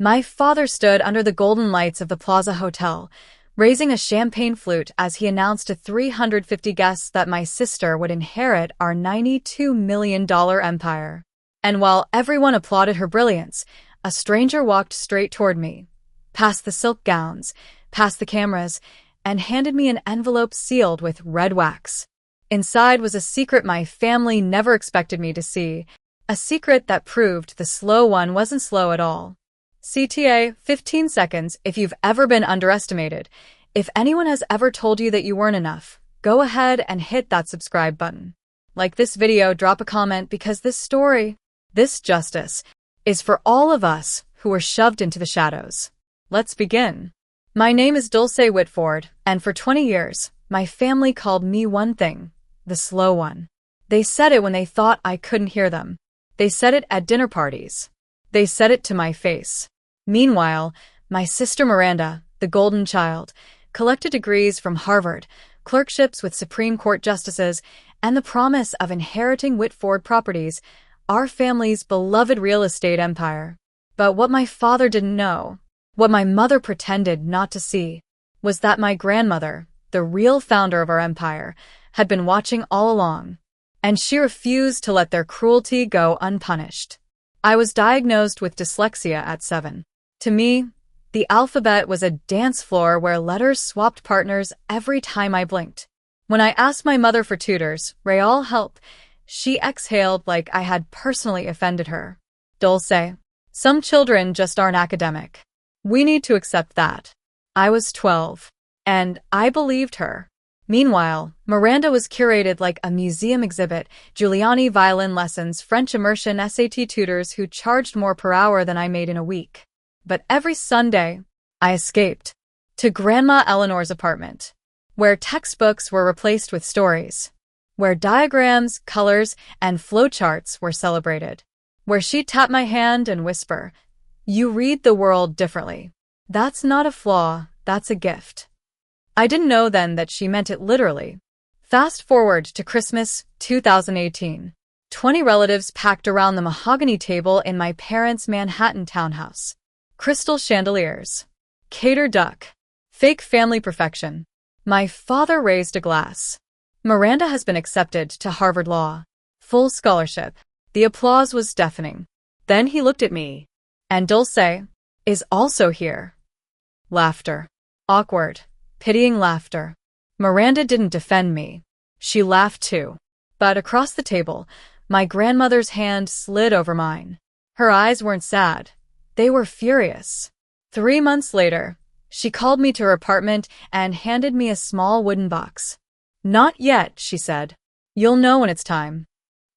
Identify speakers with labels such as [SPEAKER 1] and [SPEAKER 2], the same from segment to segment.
[SPEAKER 1] My father stood under the golden lights of the Plaza Hotel, raising a champagne flute as he announced to 350 guests that my sister would inherit our $92 million empire. And while everyone applauded her brilliance, a stranger walked straight toward me, past the silk gowns, past the cameras, and handed me an envelope sealed with red wax. Inside was a secret my family never expected me to see, a secret that proved the slow one wasn't slow at all. CTA, 15 seconds if you've ever been underestimated. If anyone has ever told you that you weren't enough, go ahead and hit that subscribe button. Like this video, drop a comment because this story, this justice, is for all of us who were shoved into the shadows. Let's begin. My name is Dulce Whitford, and for 20 years, my family called me one thing, the slow one. They said it when they thought I couldn't hear them. They said it at dinner parties. They said it to my face. Meanwhile, my sister Miranda, the golden child, collected degrees from Harvard, clerkships with Supreme Court justices, and the promise of inheriting Whitford properties, our family's beloved real estate empire. But what my father didn't know, what my mother pretended not to see, was that my grandmother, the real founder of our empire, had been watching all along, and she refused to let their cruelty go unpunished. I was diagnosed with dyslexia at 7. To me, the alphabet was a dance floor where letters swapped partners every time I blinked. When I asked my mother for tutors, real help, she exhaled like I had personally offended her. Dulce, some children just aren't academic. We need to accept that. I was 12, and I believed her. Meanwhile, Miranda was curated like a museum exhibit, Giuliani violin lessons, French immersion, SAT tutors who charged more per hour than I made in a week. But every Sunday, I escaped to Grandma Eleanor's apartment, where textbooks were replaced with stories, where diagrams, colors, and flowcharts were celebrated, where she'd tap my hand and whisper, "You read the world differently. That's not a flaw, that's a gift." I didn't know then that she meant it literally. Fast forward to Christmas 2018. 20 relatives packed around the mahogany table in my parents' Manhattan townhouse. Crystal chandeliers. Catered duck. Fake family perfection. My father raised a glass. Miranda has been accepted to Harvard Law. Full scholarship. The applause was deafening. Then he looked at me. And Dulce is also here. Laughter. Awkward. Pitying laughter. Miranda didn't defend me. She laughed too. But across the table, my grandmother's hand slid over mine. Her eyes weren't sad. They were furious. 3 months later, she called me to her apartment and handed me a small wooden box. "Not yet," she said. "You'll know when it's time."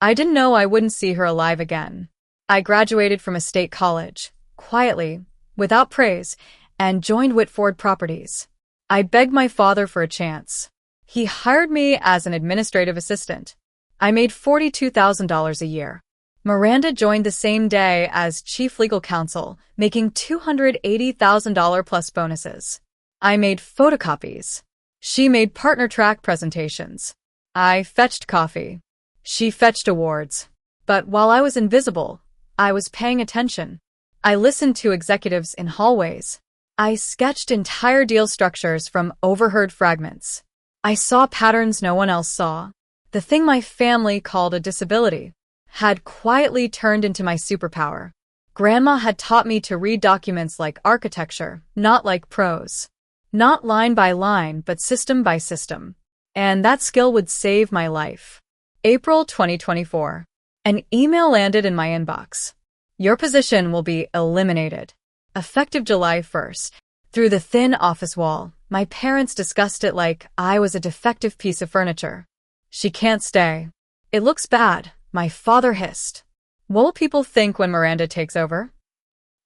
[SPEAKER 1] I didn't know I wouldn't see her alive again. I graduated from a state college, quietly, without praise, and joined Whitford Properties. I begged my father for a chance. He hired me as an administrative assistant. I made $42,000 a year. Miranda joined the same day as chief legal counsel, making $280,000 plus bonuses. I made photocopies. She made partner track presentations. I fetched coffee. She fetched awards. But while I was invisible, I was paying attention. I listened to executives in hallways. I sketched entire deal structures from overheard fragments. I saw patterns no one else saw. The thing my family called a disability had quietly turned into my superpower. Grandma had taught me to read documents like architecture, not like prose. Not line by line, but system by system. And that skill would save my life. April 2024. An email landed in my inbox. Your position will be eliminated. Effective July 1st. Through the thin office wall, my parents discussed it like I was a defective piece of furniture. She can't stay. It looks bad, my father hissed. What will people think when Miranda takes over?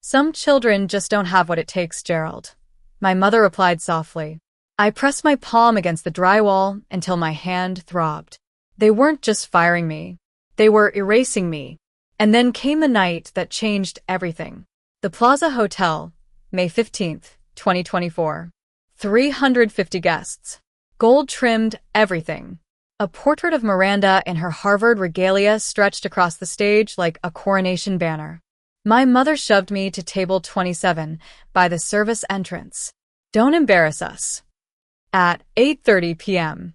[SPEAKER 1] Some children just don't have what it takes, Gerald. My mother replied softly. I pressed my palm against the drywall until my hand throbbed. They weren't just firing me. They were erasing me. And then came the night that changed everything. The Plaza Hotel, May 15th, 2024. 350 guests. Gold-trimmed everything. A portrait of Miranda in her Harvard regalia stretched across the stage like a coronation banner. My mother shoved me to table 27 by the service entrance. Don't embarrass us. At 8:30 p.m.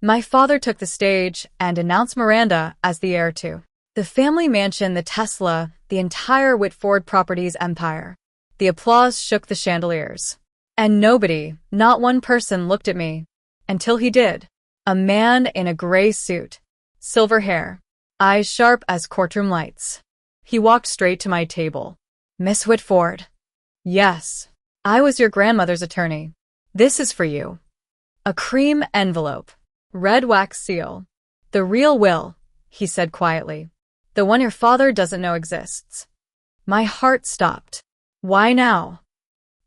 [SPEAKER 1] My father took the stage and announced Miranda as the heir to the family mansion, the Tesla, the entire Whitford Properties empire. The applause shook the chandeliers. And nobody, not one person, looked at me. Until he did. A man in a gray suit. Silver hair. Eyes sharp as courtroom lights. He walked straight to my table. Miss Whitford. Yes. I was your grandmother's attorney. This is for you. A cream envelope. Red wax seal. The real will, he said quietly. The one your father doesn't know exists. My heart stopped. Why now?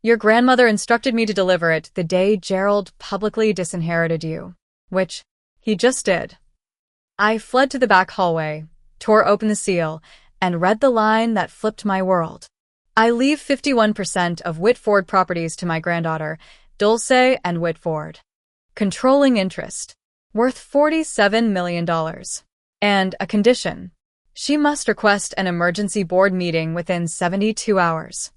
[SPEAKER 1] Your grandmother instructed me to deliver it the day Gerald publicly disinherited you. Which he just did. I fled to the back hallway, tore open the seal, and read the line that flipped my world. I leave 51% of Whitford Properties to my granddaughter, Dulce and Whitford. Controlling interest. Worth $47 million. And a condition. She must request an emergency board meeting within 72 hours.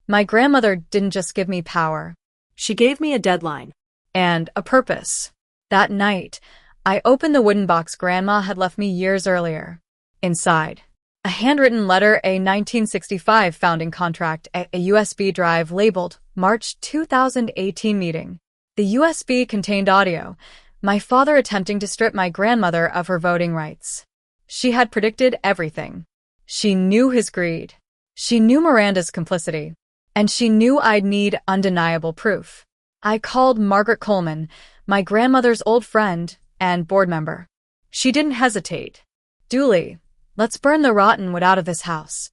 [SPEAKER 1] My grandmother didn't just give me power.
[SPEAKER 2] She gave me a deadline.
[SPEAKER 1] And a purpose. That night, I opened the wooden box Grandma had left me years earlier. Inside, a handwritten letter, a 1965 founding contract, a USB drive labeled March 2018 meeting. The USB contained audio, my father attempting to strip my grandmother of her voting rights. She had predicted everything. She knew his greed. She knew Miranda's complicity. And she knew I'd need undeniable proof. I called Margaret Coleman, my grandmother's old friend and board member. She didn't hesitate. Dooley, let's burn the rotten wood out of this house.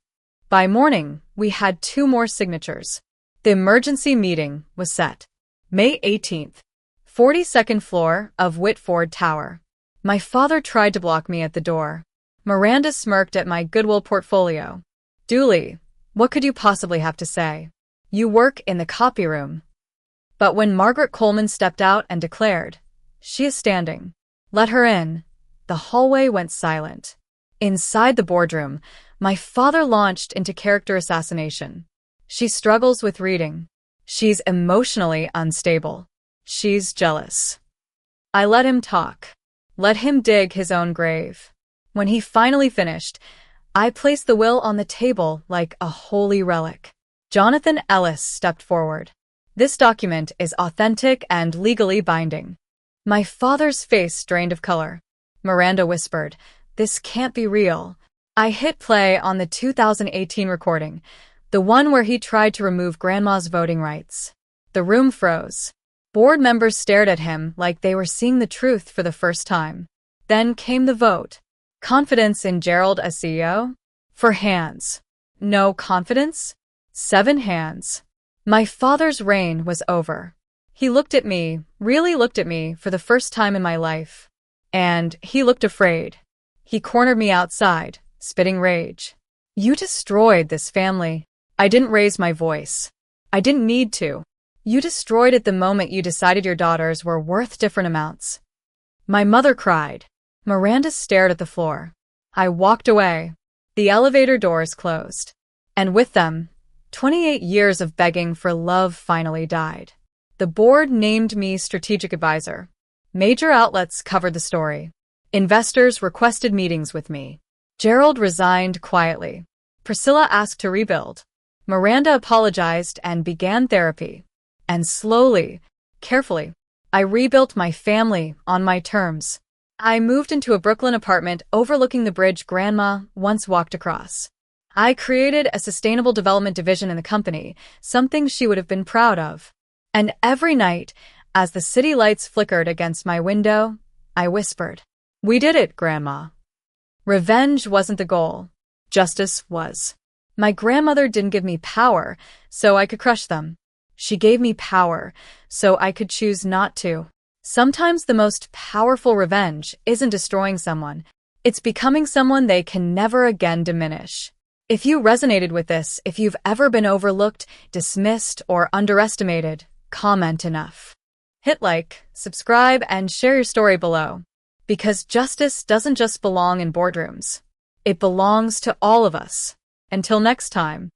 [SPEAKER 1] By morning, we had 2 more signatures. The emergency meeting was set. May 18th, 42nd floor of Whitford Tower. My father tried to block me at the door. Miranda smirked at my Goodwill portfolio. Dooley, what could you possibly have to say? You work in the copy room. But when Margaret Coleman stepped out and declared, she is standing. Let her in. The hallway went silent. Inside the boardroom, my father launched into character assassination. She struggles with reading. She's emotionally unstable. She's jealous. I let him talk. Let him dig his own grave. When he finally finished, I placed the will on the table like a holy relic. Jonathan Ellis stepped forward. This document is authentic and legally binding. My father's face drained of color. Miranda whispered, "This can't be real." I hit play on the 2018 recording, the one where he tried to remove Grandma's voting rights. The room froze. Board members stared at him like they were seeing the truth for the first time. Then came the vote. Confidence in Gerald as CEO? 4 hands. No confidence? 7 hands. My father's reign was over. He looked at me, really looked at me for the first time in my life. And he looked afraid. He cornered me outside, spitting rage. You destroyed this family. I didn't raise my voice. I didn't need to. You destroyed it the moment you decided your daughters were worth different amounts. My mother cried. Miranda stared at the floor. I walked away. The elevator doors closed. And with them, 28 years of begging for love finally died. The board named me strategic advisor. Major outlets covered the story. Investors requested meetings with me. Gerald resigned quietly. Priscilla asked to rebuild. Miranda apologized and began therapy. And slowly, carefully, I rebuilt my family on my terms. I moved into a Brooklyn apartment overlooking the bridge Grandma once walked across. I created a sustainable development division in the company, something she would have been proud of. And every night, as the city lights flickered against my window, I whispered, "We did it, Grandma." Revenge wasn't the goal. Justice was. My grandmother didn't give me power so I could crush them. She gave me power so I could choose not to. Sometimes the most powerful revenge isn't destroying someone. It's becoming someone they can never again diminish. If you resonated with this, if you've ever been overlooked, dismissed, or underestimated, comment enough. Hit like, subscribe, and share your story below. Because justice doesn't just belong in boardrooms. It belongs to all of us. Until next time.